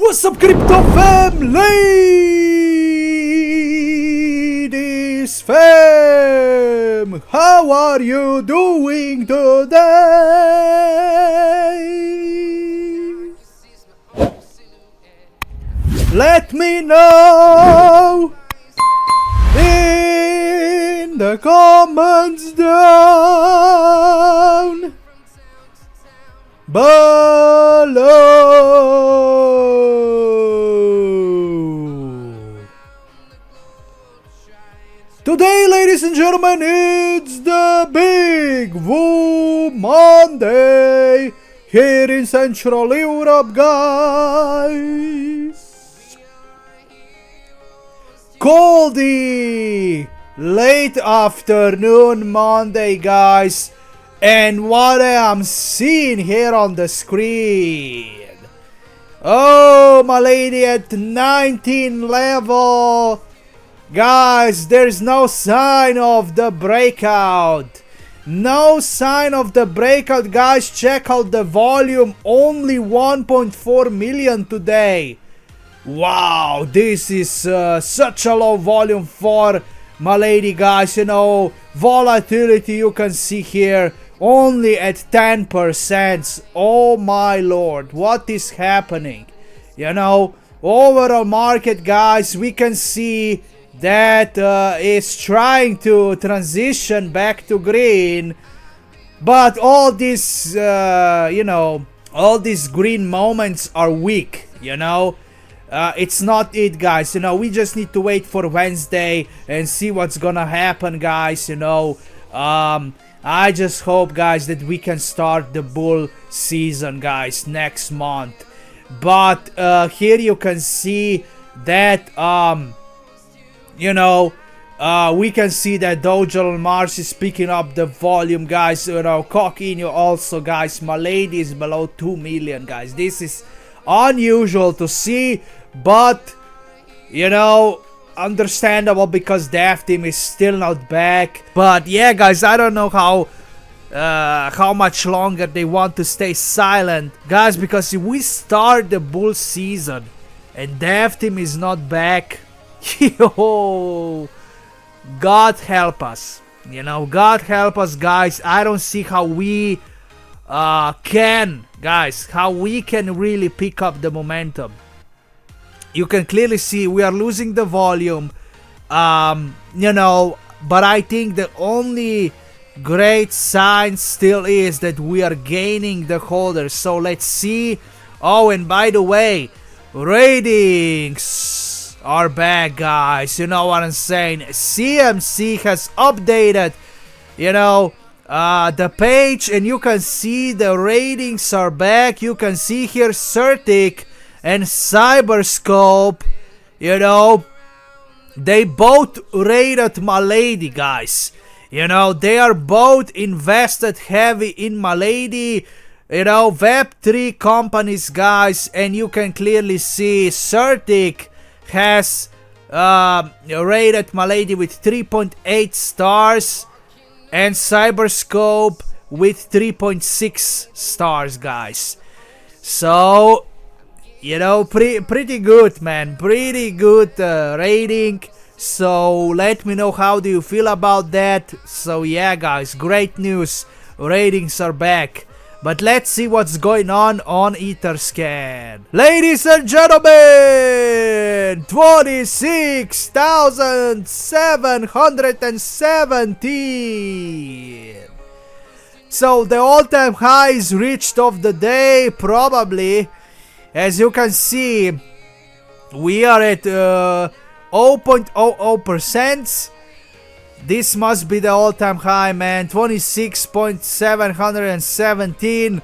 What's up, crypto fam, ladies fam? How are you doing today? Let me know in the comments down below. Today, ladies and gentlemen, it's the Big Woo Monday here in Central Europe, guys. Coldy late afternoon Monday, guys. And what I am seeing here on the screen. Oh, Milady at 19 level. Guys, there's no sign of the breakout. No sign of the breakout, guys. Check out the volume. Only 1.4 million today. Wow, this is such a low volume for Milady, guys. You know, volatility you can see here only at 10%. Oh my lord, what is happening? You know, overall market, guys, we can see that is trying to transition back to green, but all these you know, all these green moments are weak, you know. It's not it, guys. You know, we just need to wait for Wednesday and see what's gonna happen, guys. You know, I just hope, guys, that we can start the bull season, guys, next month. But here you can see that you know, we can see that Dow Jones Mars is picking up the volume, guys. You know, Coquinho also, guys. Milady is below 2 million, guys. This is unusual to see, but you know, understandable because dev team is still not back. But yeah, guys, I don't know how much longer they want to stay silent, guys, because if we start the bull season and dev team is not back, yo, God help us, you know, God help us, guys. I don't see how we can, guys, how we can really pick up the momentum. You can clearly see we are losing the volume, you know, but I think the only great sign still is that we are gaining the holders. So let's see. Oh, and by the way, ratings are back, guys. You know what I'm saying? CMC has updated, you know, the page, and you can see the ratings are back. You can see here Certic and Cyberscope, you know, they both rated Milady, guys. You know, they are both invested heavy in Milady, you know, Web3 companies, guys. And you can clearly see Certic has rated Milady with 3.8 stars and Cyberscope with 3.6 stars, guys. So, you know, pretty good, man. Pretty good rating. So let me know how do you feel about that. So yeah, guys, great news. Ratings are back. But let's see what's going on Etherscan. Ladies and gentlemen, 26,717. So the all-time high is reached of the day, probably. As you can see, we are at 0.00%. This must be the all-time high, man. 26,717.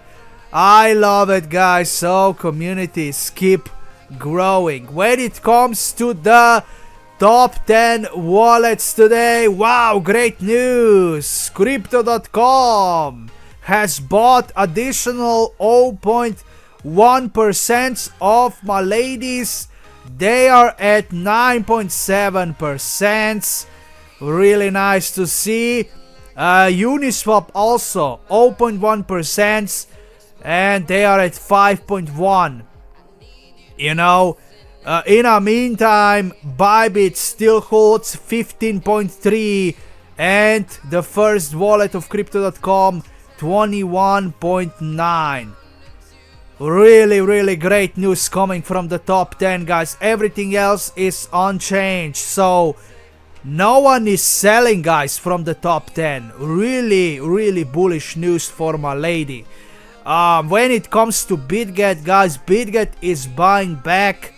I love it, guys. So communities keep growing. When it comes to the top 10 wallets today, wow, great news. Crypto.com has bought additional 0.1% of Milady's. They are at 9.7%. Really nice to see. Uniswap also 0.1%, and they are at 5.1. You know, in the meantime, Bybit still holds 15.3 and the first wallet of Crypto.com 21.9. Really great news coming from the top 10, guys. Everything else is unchanged, so no one is selling, guys, from the top 10. Really bullish news for Milady. When it comes to BitGet, guys, BitGet is buying back.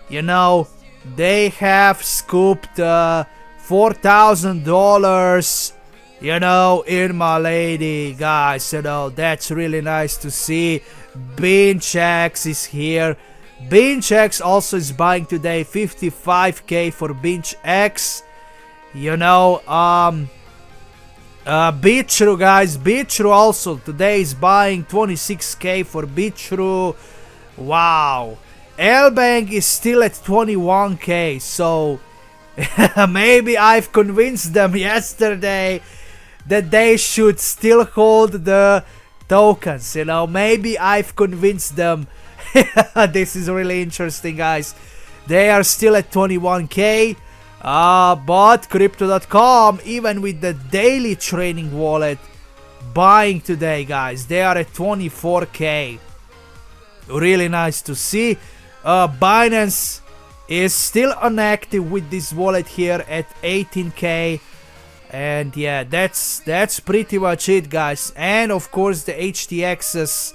You know, they have scooped $4,000, you know, in Milady, guys. You know, that's really nice to see. Binance is here. Binance also is buying today 55k for Binance. You know, Bitrue, guys, Bitrue also today is buying 26k for Bitrue. Wow. L-Bank is still at 21k, so maybe I've convinced them yesterday that they should still hold the tokens, you know, maybe I've convinced them. This is really interesting, guys. They are still at 21k, but Crypto.com, even with the daily trading wallet, buying today, guys, they are at 24k. Really nice to see. Binance is still inactive with this wallet here at 18k. And yeah, that's pretty much it, guys. And of course the HTX's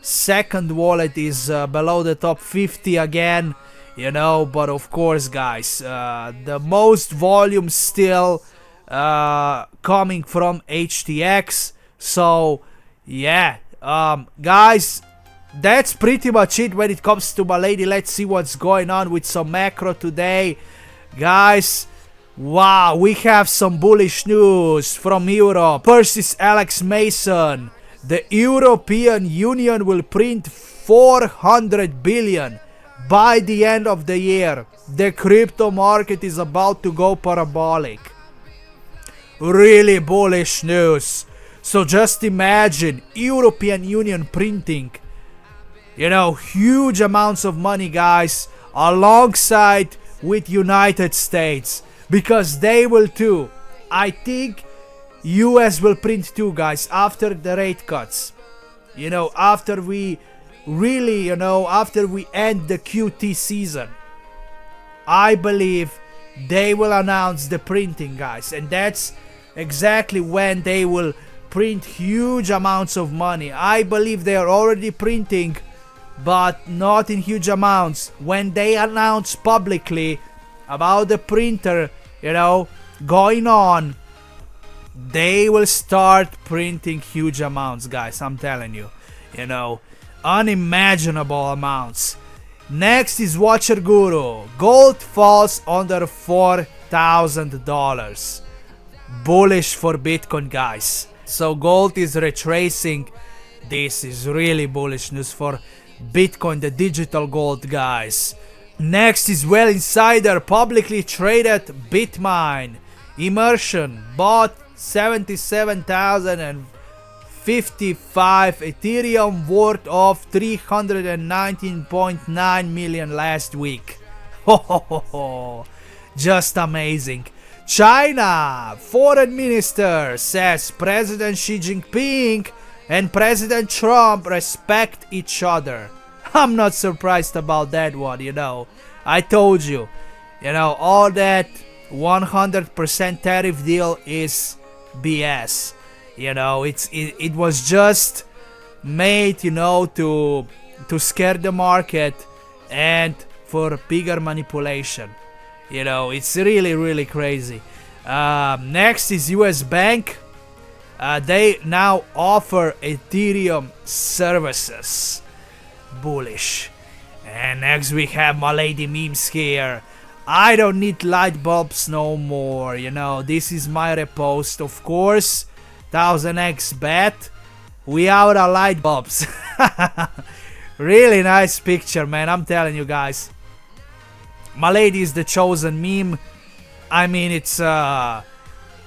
second wallet is below the top 50 again, you know. But of course, guys, the most volume still coming from HTX. So yeah, guys, that's pretty much it when it comes to Milady. Let's see what's going on with some macro today, guys. Wow, we have some bullish news from Europe. First is Alex Mason. The European Union will print 400 billion by the end of the year. The crypto market is about to go parabolic. Really bullish news. So just imagine European Union printing, you know, huge amounts of money, guys, alongside with United States. Because they will too. I think US will print too, guys, after the rate cuts. You know, after we really, you know, after we end the QT season. I believe they will announce the printing, guys. And that's exactly when they will print huge amounts of money. I believe they are already printing, but not in huge amounts. When they announce publicly about the printer, you know, going on, they will start printing huge amounts, guys. I'm telling you, you know, unimaginable amounts. Next is Watcher Guru. Gold falls under $4,000. Bullish for Bitcoin, guys. So gold is retracing. This is really bullish news for Bitcoin, the digital gold, guys. Next is Well Insider, publicly traded Bitmine. Immersion bought 77,055 Ethereum worth of 319.9 million last week. Just amazing. China foreign minister says President Xi Jinping and President Trump respect each other. I'm not surprised about that one, you know. I told you, you know, all that 100% tariff deal is BS. You know, it was just made, you know, to scare the market and for bigger manipulation. You know, it's really crazy. Next is US Bank. They now offer Ethereum services. Bullish. And next we have Milady memes here. I don't need light bulbs no more. You know, this is my repost, of course. 1000x bet. We out of light bulbs. Really nice picture, man. I'm telling you, guys. Milady is the chosen meme. I mean, it's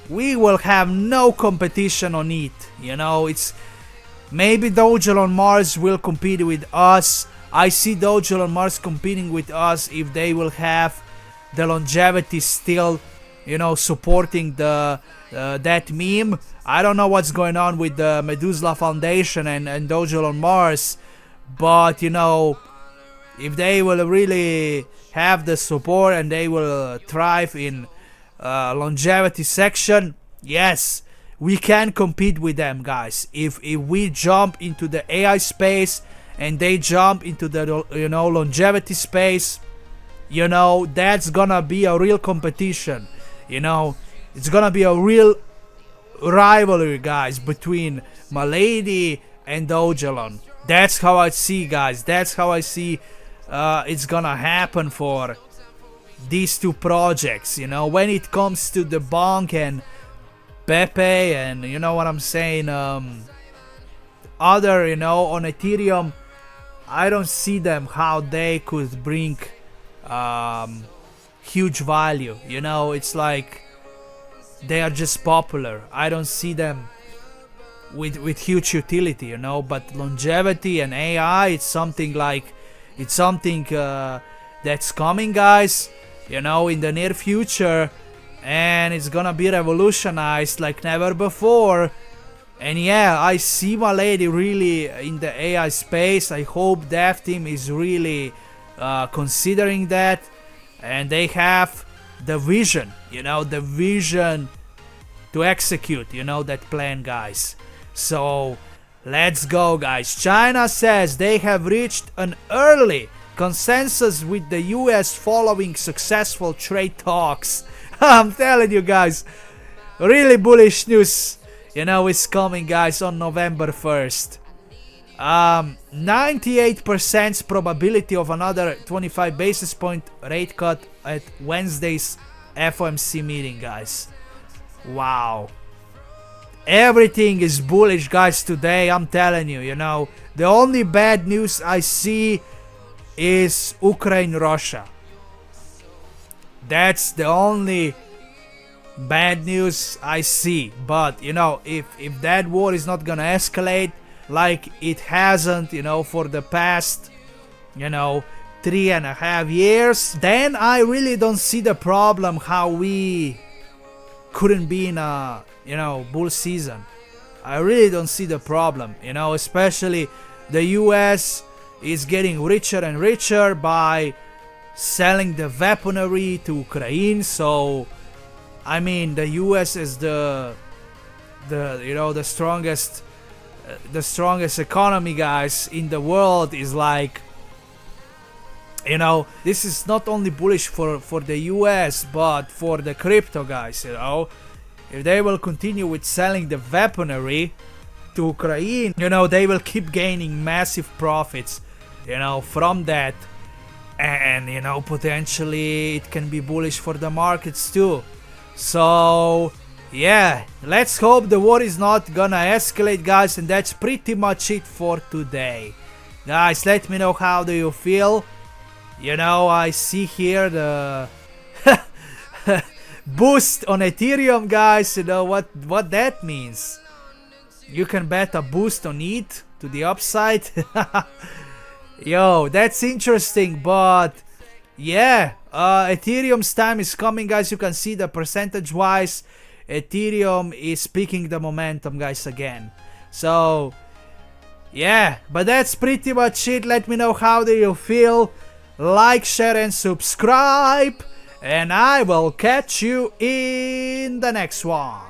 we will have no competition on it. You know, it's maybe Dojo on Mars will compete with us, I see Dojo and Mars competing with us if they will have the longevity still, you know, supporting the that meme. I don't know what's going on with the Medusa Foundation and Dojo on Mars, but you know, if they will really have the support and they will thrive in longevity section, yes, we can compete with them, guys. If we jump into the AI space and they jump into the, you know, longevity space, you know, that's gonna be a real competition. You know, it's gonna be a real rivalry, guys, between Milady and Dogelon. That's how I see, guys. That's how I see it's gonna happen for these two projects. You know, when it comes to the Bonk and Pepe and, you know what I'm saying, other, you know, on Ethereum, I don't see them how they could bring huge value. You know, it's like they are just popular. I don't see them with huge utility, you know. But longevity and AI, it's something like, it's something that's coming, guys, you know, in the near future, and it's gonna be revolutionized like never before. And yeah, I see Milady really in the AI space. I hope Dev Team is really considering that, and they have the vision, you know, the vision to execute, you know, that plan, guys. So let's go, guys. China says they have reached an early consensus with the US following successful trade talks. I'm telling you, guys, really bullish news, you know, is coming, guys, on November 1st. 98% probability of another 25 basis point rate cut at Wednesday's FOMC meeting, guys. Wow. Everything is bullish, guys, today. I'm telling you, you know. The only bad news I see is Ukraine-Russia. That's the only bad news I see. But, you know, if that war is not gonna escalate like it hasn't, you know, for the past, you know, 3.5 years, then I really don't see the problem how we couldn't be in a, you know, bull season. I really don't see the problem, you know, especially the US is getting richer and richer by selling the weaponry to Ukraine. So I mean, the US is the you know, the strongest economy, guys, in the world. Is like, you know, this is not only bullish for the US but for the crypto, guys. You know, if they will continue with selling the weaponry to Ukraine, you know, they will keep gaining massive profits, you know, from that. And, you know, potentially it can be bullish for the markets too. So yeah, let's hope the war is not gonna escalate, guys. And that's pretty much it for today, guys. Let me know, how do you feel? You know, I see here the boost on Ethereum, guys. You know what that means. You can bet a boost on it to the upside. Yo, that's interesting. But yeah, Ethereum's time is coming, guys. You can see the percentage wise, Ethereum is picking the momentum, guys, again. So yeah, but that's pretty much it. Let me know, how do you feel? Like, share and subscribe, and I will catch you in the next one.